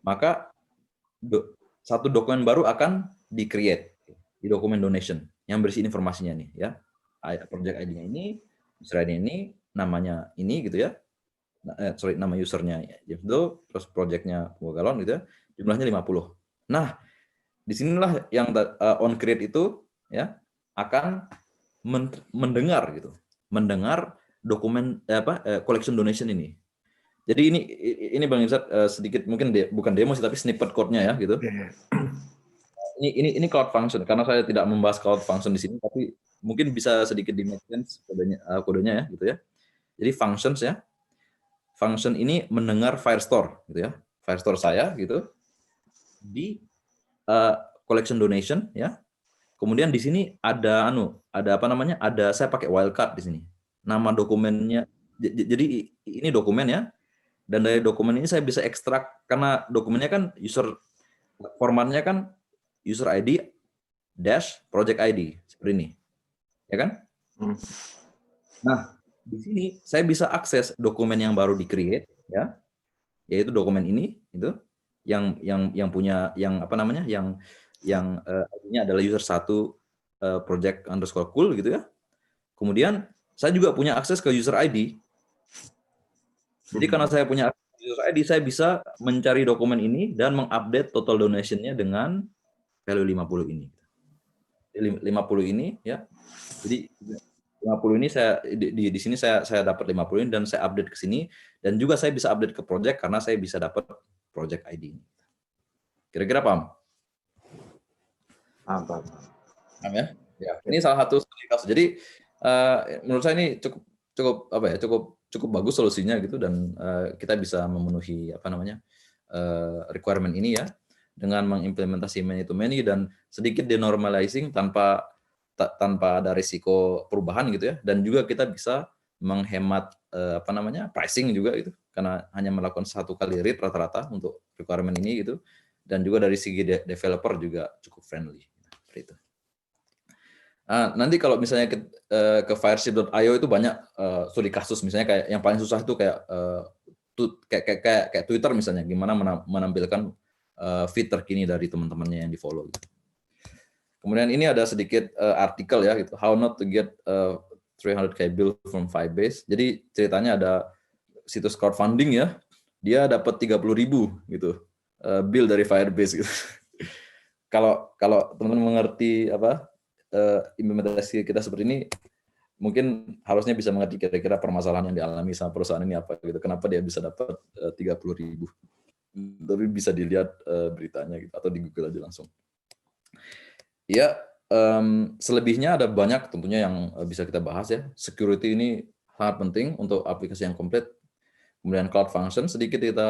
Maka satu dokumen baru akan di-create di dokumen donation yang berisi informasinya nih ya. Project ID-nya ini, user ID ini, namanya ini gitu ya. Nama usernya James Doe, terus project-nya Galon gitu ya. Jumlahnya 50. Nah, disinilah yang on create itu ya akan mendengar gitu. Mendengar dokumen collection donation ini. Jadi ini Bang Irsad sedikit mungkin bukan demo sih tapi snippet code-nya ya gitu. Ini cloud function karena saya tidak membahas cloud function di sini tapi mungkin bisa sedikit di-make sense kodenya ya gitu ya. Jadi functions ya. Function ini mendengar Firestore gitu ya. Firestore saya gitu di collection donation ya. Kemudian di sini ada apa namanya? Saya pakai wildcard di sini. Nama dokumennya jadi ini dokumen ya. Dan dari dokumen ini saya bisa ekstrak karena dokumennya kan formatnya kan user ID dash project ID seperti ini. Ya kan? Nah, di sini saya bisa akses dokumen yang baru di-create ya. Yaitu dokumen ini itu yang punya yang apa namanya? Yang ID-nya adalah user 1 project_cool gitu ya. Kemudian saya juga punya akses ke user ID. Jadi karena saya punya user ID, saya bisa mencari dokumen ini dan mengupdate total donation-nya dengan value 50 ini. 50 ini ya. Jadi 50 ini saya di sini saya dapat 50 ini dan saya update ke sini dan juga saya bisa update ke project karena saya bisa dapat project ID ini. Kira-kira paham? Paham ya? Ya. Ini salah satu kasus. Jadi menurut saya ini cukup bagus solusinya gitu dan kita bisa memenuhi apa namanya requirement ini ya dengan mengimplementasi many to many dan sedikit denormalizing tanpa ada risiko perubahan gitu ya dan juga kita bisa menghemat apa namanya pricing juga gitu karena hanya melakukan 1 kali read rata-rata untuk requirement ini gitu dan juga dari segi developer juga cukup friendly seperti itu. Nanti kalau misalnya ke fireship.io itu banyak studi kasus misalnya kayak yang paling susah itu kayak Twitter misalnya gimana menampilkan feed terkini dari teman-temannya yang di follow gitu. Kemudian ini ada sedikit artikel ya gitu how not to get 300k bill from Firebase. Jadi ceritanya ada situs crowdfunding ya dia dapat 30.000 gitu bill dari Firebase gitu. kalau teman-teman mengerti implementasi kita seperti ini, mungkin harusnya bisa mengerti kira-kira permasalahan yang dialami sama perusahaan ini apa gitu. Kenapa dia bisa dapat 30.000. Tapi bisa dilihat beritanya gitu, atau di Google aja langsung. Ya, selebihnya ada banyak tentunya yang bisa kita bahas ya. Security ini sangat penting untuk aplikasi yang komplit. Kemudian cloud function sedikit kita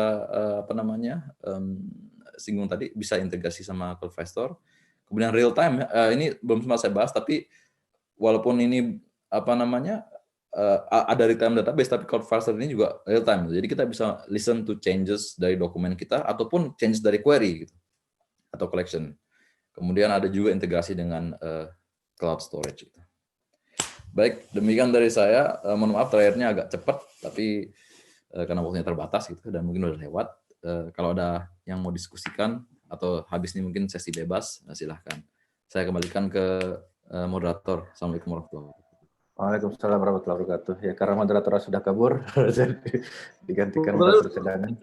singgung tadi, bisa integrasi sama CloudFactor. Kemudian real time, ini belum sempat saya bahas, tapi walaupun ini ada real time database, tapi CloudFactor ini juga real time. Jadi kita bisa listen to changes dari dokumen kita ataupun changes dari query gitu, atau collection. Kemudian ada juga integrasi dengan cloud storage gitu. Baik, demikian dari saya. Mohon maaf terakhirnya agak cepat, tapi karena waktunya terbatas gitu dan mungkin udah lewat. Kalau ada yang mau diskusikan atau habis ini mungkin sesi bebas, silahkan. Saya kembalikan ke moderator. Assalamualaikum warahmatullahi wabarakatuh. Waalaikumsalam warahmatullahi wabarakatuh. Ya, karena moderator sudah kabur, jadi digantikan Pak Persidangan.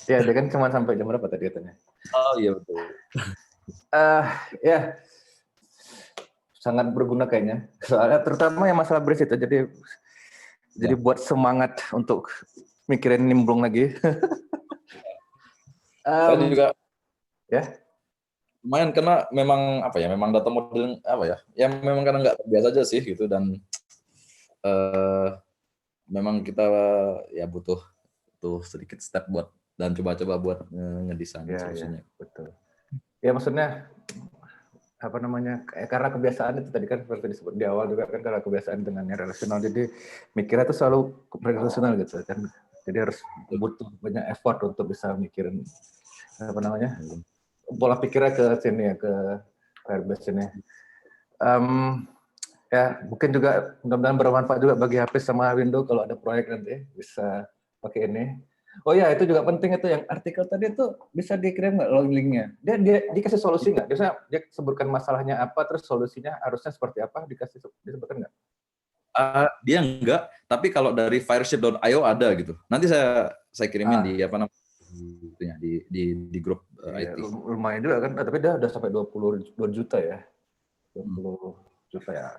Ya, dia kan cuma sampai jam berapa tadi katanya? Oh iya betul. Ya, sangat berguna kayaknya. Soalnya terutama yang masalah bridge itu, jadi buat semangat untuk mikirin nimbrung lagi. Saya juga ya. Lumayan karena memang memang data modeling ya memang karena nggak terbiasa aja sih gitu, dan memang kita ya butuh sedikit step buat dan coba-coba buat ngedesain solusinya. Betul. Ya maksudnya karena kebiasaan itu tadi kan seperti disebut di awal juga kan, karena kebiasaan dengan yang relasional, jadi mikirnya itu selalu relasional gitu kan, jadi harus butuh banyak effort untuk bisa mikirin pola pikirnya ke sini ya, ke Firebase ini. Ya mungkin juga mudah-mudahan bermanfaat juga bagi HP sama Windows kalau ada proyek nanti bisa pakai ini. Oh ya, itu juga penting, itu yang artikel tadi itu bisa dikirim nggak linknya? Dia dikasih solusi nggak? Biasanya dia sebutkan masalahnya apa, terus solusinya harusnya seperti apa, disebutkan nggak? Dia enggak, tapi kalau dari fireship.io ada gitu. Nanti saya kirimin di di grup IT. Lumayan juga kan, tapi dia udah sampai 22 juta ya. 20 juta ya.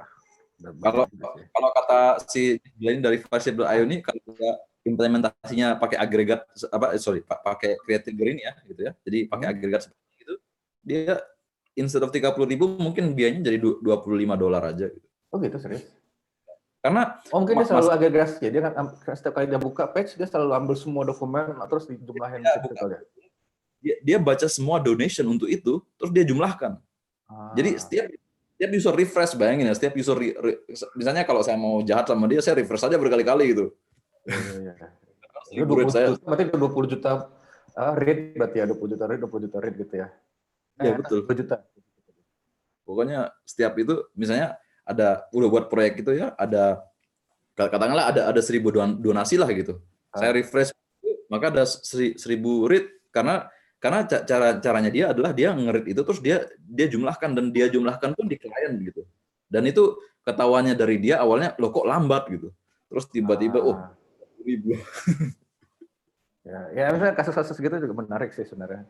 Kalau kata si Glenn dari fireship.io ini, kalau kita implementasinya pakai agregat pakai Creative Green ya gitu ya. Jadi pakai agregat seperti itu, dia instead of 30.000 mungkin biayanya jadi $25 aja gitu. Oh gitu, serius? Karena mungkin dia selalu agregasi ya, dia kan setiap kali dia buka page dia selalu ambil semua dokumen terus dijumlahin gitu ya. Dia baca semua donation untuk itu, terus dia jumlahkan. Jadi setiap user refresh, bayangin ya, setiap user misalnya kalau saya mau jahat sama dia, saya refresh aja berkali-kali gitu. Itu 20 juta read berarti ya, 20 juta read gitu ya. Iya betul. 20 juta. Pokoknya setiap itu misalnya udah buat proyek itu ya, katakanlah ada 1.000 donasi lah gitu. Saya refresh, maka ada 1.000 read karena caranya dia adalah dia nge-read itu terus dia jumlahkan, dan dia jumlahkan pun di klien gitu. Dan itu ketahuannya dari dia awalnya, loh kok lambat gitu. Terus tiba-tiba 1.000. Ya misalnya kasus-kasus gitu juga menarik sih sebenarnya.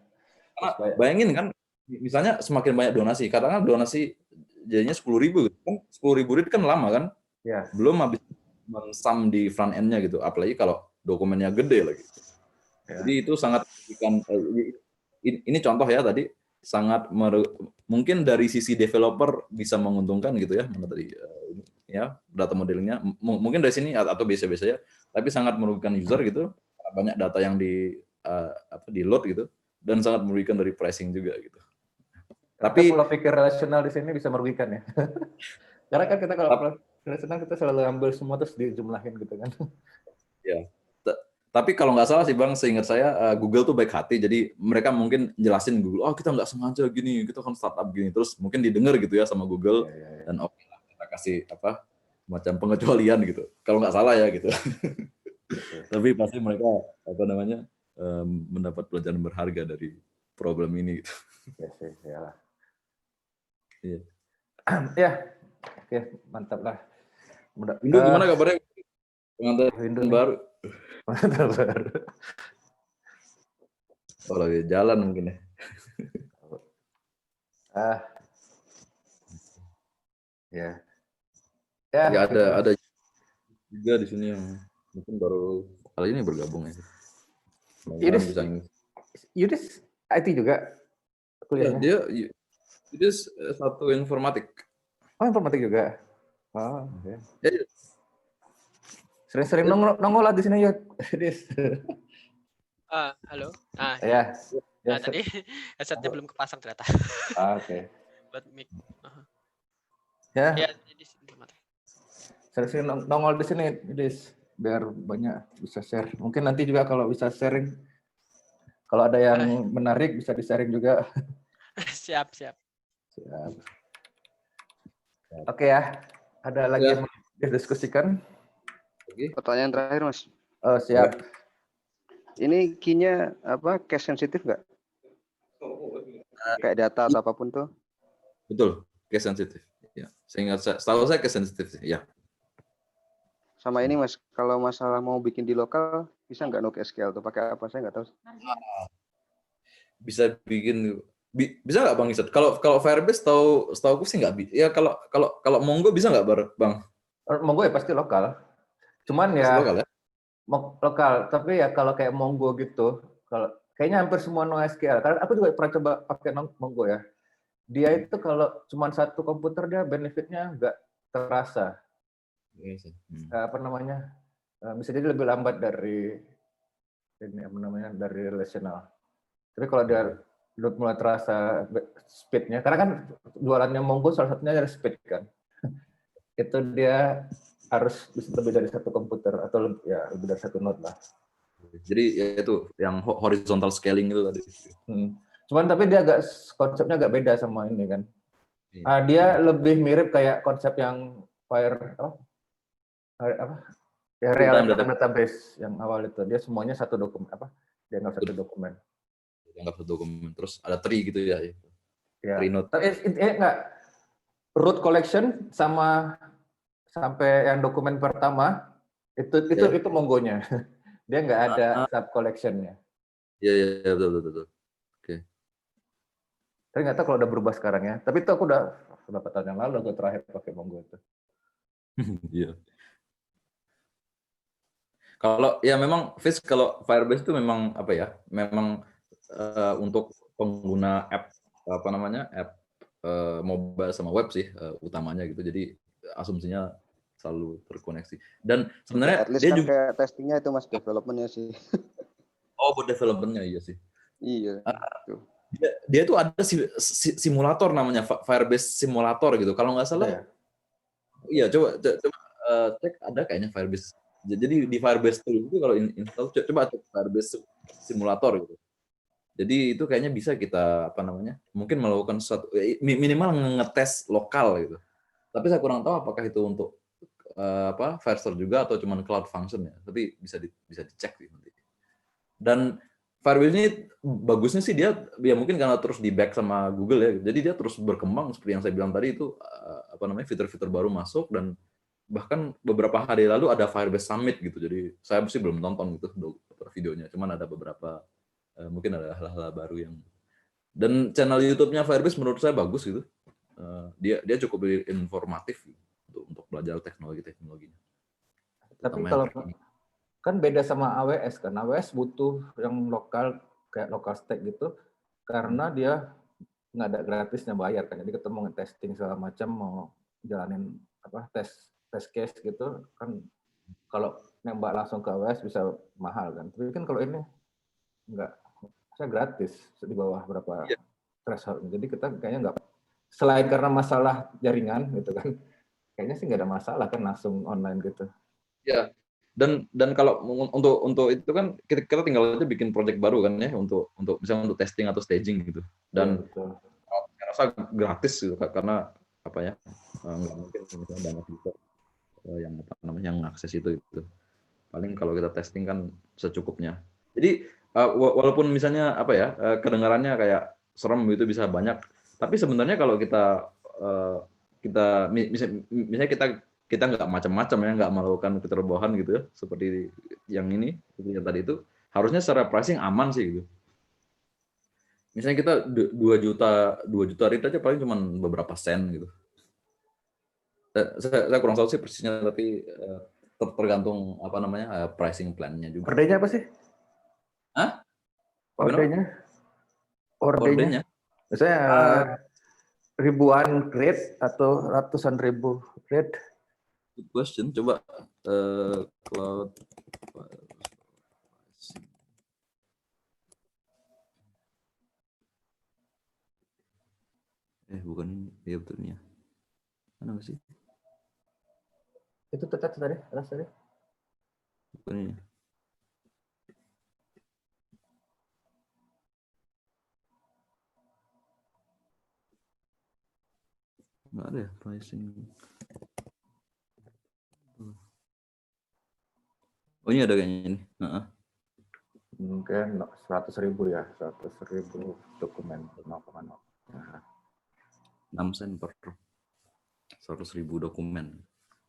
Karena bayangin kan, misalnya semakin banyak donasi, katakanlah donasi jadinya 10.000 gitu. Kan 10.000 read kan lama kan? Ya. Belum habis sum di front end-nya gitu, apalagi kalau dokumennya gede lagi. Ya. Jadi itu sangat ini contoh ya tadi, sangat mungkin dari sisi developer bisa menguntungkan gitu ya, mana tadi ya data modelingnya mungkin dari sini atau biasa-biasa ya, tapi sangat merugikan user gitu, banyak data yang di load gitu, dan sangat merugikan dari pricing juga gitu. Tapi pola pikir relasional di sini bisa merugikan ya. Karena kan kita kalau relasional kita selalu ambil semua terus dijumlahin gitu kan. Ya. Tapi kalau nggak salah sih Bang, seingat saya Google tuh baik hati, jadi mereka mungkin jelasin Google, oh kita nggak sengaja gini, kita kan startup gini, terus mungkin didengar gitu ya sama Google, dan oke lah kita kasih macam pengecualian gitu, kalau nggak salah ya gitu. Tapi pasti mereka mendapat pelajaran berharga dari problem ini gitu. Ya, oke, mantap lah. Windu gimana kabarnya? Pengantin baru. Oh lagi jalan mungkin ya. Ah, ya. Ya, Ya gitu. ada juga di sini yang mungkin baru kali ini bergabung ya. Mudah-mudahan bisa Yudis IT juga ya, kuliahnya? dia satu informatik. Oh, informatik juga. Oh, oke. Ya, ya. Sering-sering nongol lah di sini ya, Yudis. Halo. Nah, Ya. Ya, tadi headsetnya belum kepasang ternyata. Oke. Buat mic. Ya, Ya, jadi informatik. sering-sering nongol di sini, Yudis, biar banyak bisa share. Mungkin nanti juga kalau bisa sharing, kalau ada yang menarik bisa di-sharing juga. Siap. Siap. Oke ya, ada lagi yang mau didiskusikan? Pertanyaan terakhir, Mas. Oh, siap. Ini key-nya apa? Case sensitif nggak? Kayak data atau apapun tuh? Betul, case sensitif. Ya, setahu saya case sensitif sih. Ya. Sama ini, Mas, kalau masalah mau bikin di lokal, bisa nggak NoSQL tuh? Pakai apa? Saya nggak tahu. Bisa bikin bisa nggak Bang Iset? Kalau Firebase tahu aku sih nggak bisa. Ya kalau Mongo bisa nggak Bang? Mongo ya pasti lokal. Cuman Pasti ya lokal ya? lokal, tapi ya kalau kayak Mongo gitu, kalau kayaknya hampir semua NoSQL. Karena aku juga pernah coba pakai Mongo ya. Dia itu kalau cuma satu komputer dia benefitnya nggak terasa. Apa namanya? Bisa jadi lebih lambat dari ini apa namanya dari relational. Tapi kalau dia udah mulai terasa speednya, karena kan jualannya Mongo salah satunya dari speed kan. Itu dia harus lebih dari satu komputer atau lebih dari satu node lah. Jadi ya itu yang horizontal scaling itu tadi. Cuman tapi dia konsepnya agak beda sama ini kan. Dia lebih mirip kayak konsep yang ya real time database yang awal itu. Dia semuanya satu dokumen dianggap satu dokumen. Dianggap satu dokumen. Terus ada tree gitu ya. Ya. Tree node. Tapi intinya enggak root collection sama sampai yang dokumen pertama itu Mongonya. Dia nggak ada sub collectionnya. Iya betul. Oke. Tapi nggak tahu kalau udah berubah sekarang ya. Tapi itu aku udah berapa tahun yang lalu aku terakhir pakai Mongo itu. Iya. Kalau ya memang Fish kalau Firebase itu memang apa ya? Memang untuk pengguna app mobile sama web sih utamanya gitu. Jadi asumsinya selalu terkoneksi. Dan sebenarnya At least dia kan juga kayak testingnya itu, Mas, development-nya sih. oh buat developernya iya sih. Iya. Dia tuh ada simulator namanya Firebase Simulator gitu. Kalau nggak salah, iya coba cek ada kayaknya Firebase. Jadi di Firebase Tool itu kalau install coba cek Firebase Simulator gitu. Jadi itu kayaknya bisa kita mungkin melakukan minimal ngetes lokal gitu. Tapi saya kurang tahu apakah itu untuk Firestore juga atau cuma cloud function ya. Tapi bisa dicek sih nanti. Dan Firebase ini bagusnya sih dia ya mungkin karena terus di back sama Google ya. Jadi dia terus berkembang seperti yang saya bilang tadi itu fitur-fitur baru masuk dan bahkan beberapa hari lalu ada Firebase Summit gitu. Jadi saya sih belum nonton gitu videonya. Cuman ada beberapa mungkin ada hal-hal baru yang dan channel YouTube-nya Firebase menurut saya bagus gitu. Dia cukup informatif gitu, untuk belajar teknologinya. Tapi kalau kan beda sama AWS kan. AWS butuh yang lokal kayak local stack gitu karena dia nggak ada gratisnya, bayar kan. Jadi ketemu testing segala macam mau jalanin tes case gitu kan, kalau nembak langsung ke AWS bisa mahal kan. Tapi kan kalau ini nggak, saya gratis di bawah berapa threshold. Jadi kita kayaknya nggak, selain karena masalah jaringan gitu kan, kayaknya sih nggak ada masalah kan langsung online gitu. Ya. Dan kalau untuk itu kan kita tinggal aja bikin project baru kan ya untuk misalnya untuk testing atau staging gitu. Dan saya rasa gratis gitu karena nggak mungkin misalnya banyak user yang akses itu. Paling kalau kita testing kan secukupnya. Jadi walaupun misalnya kedengarannya kayak serem itu bisa banyak, tapi sebenarnya kalau kita misalnya kita nggak macam-macam ya, nggak melakukan keterbohan gitu ya, seperti yang ini, seperti yang tadi itu, harusnya secara pricing aman sih gitu. misalnya kita 2 juta read aja paling cuma beberapa sen gitu. Saya kurang tahu sih persisnya, tapi tergantung apa namanya pricing plan-nya juga. Per day-nya apa sih? Hah? Per Gimana? day-nya? Per day-nya? Ordernya? Misalnya ribuan rate atau ratusan ribu rate? Good question. Coba cloud bukan ini, ya betulnya. Mana nggak sih? Itu tetap tadi, tadi. Bukan ini. Nggak ada ya pricing. Oh ini ada kayaknya ini. Mungkin 100.000 ya, 100.000 dokumen 0,0. 6 sen per 100.000 dokumen.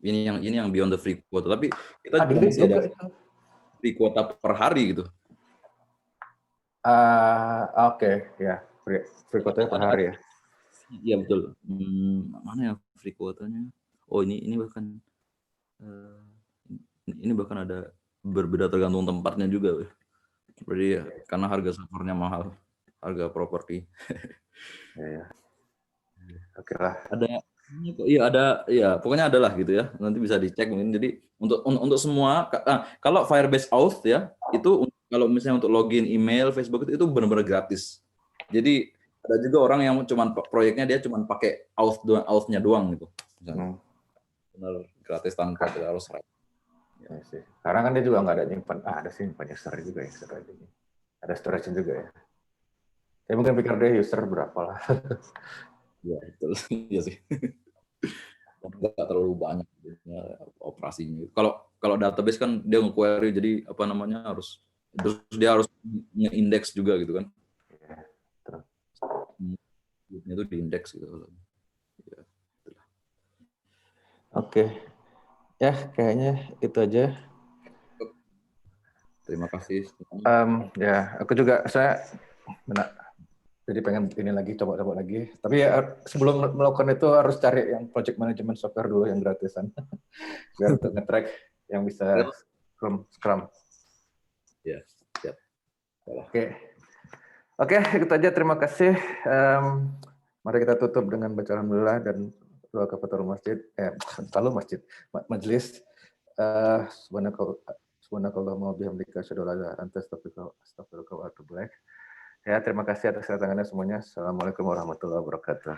Ini yang beyond the free quota. Tapi kita juga masih ada free quota per hari gitu. Oke, ya. Free quota per hari ya. Iya betul. Mana ya free quotanya? Oh ini bahkan ini bahkan ada berbeda tergantung tempatnya juga. Berarti ya, karena harga servernya mahal, harga properti. Ya. Oke lah. Ada, iya pokoknya ada lah gitu ya. Nanti bisa dicek mungkin. Jadi untuk semua, kalau Firebase Auth ya itu kalau misalnya untuk login email, Facebook itu benar-benar gratis. Jadi ada juga orang yang cuman proyeknya dia cuman pakai Auth-nya doang gitu. Misalnya. Benar gratis tanpa kita harus write. Ya sih. Karena kan dia juga nggak ada nyimpan. Ada sih nyimpan user juga ya. Ada storage juga ya. Saya mungkin pikir dia user berapa lah. Ya betul. Iya sih. Nggak terlalu banyak operasinya. Kalau database kan dia nge-query, jadi apa namanya terus dia harus nge-index juga gitu kan. Itu diindeks gitu. Ya. Oke. Ya, kayaknya itu aja. Terima kasih. Ya, aku juga jadi pengen ini lagi, coba lagi. Tapi ya sebelum melakukan itu harus cari yang project management software dulu yang gratisan. Biar untuk nge-track yang bisa Scrum. Ya, siap. Oke, itu aja. Terima kasih. Mari kita tutup dengan baca alhamdulillah dan doa kafatul masjid. Majelis. Subhanakallahumma wa bihamdika asyhadu an la ilaha illa anta astaghfiruka wa atubu ilaik. Ya, terima kasih atas kedatangannya semuanya. Assalamualaikum warahmatullahi wabarakatuh.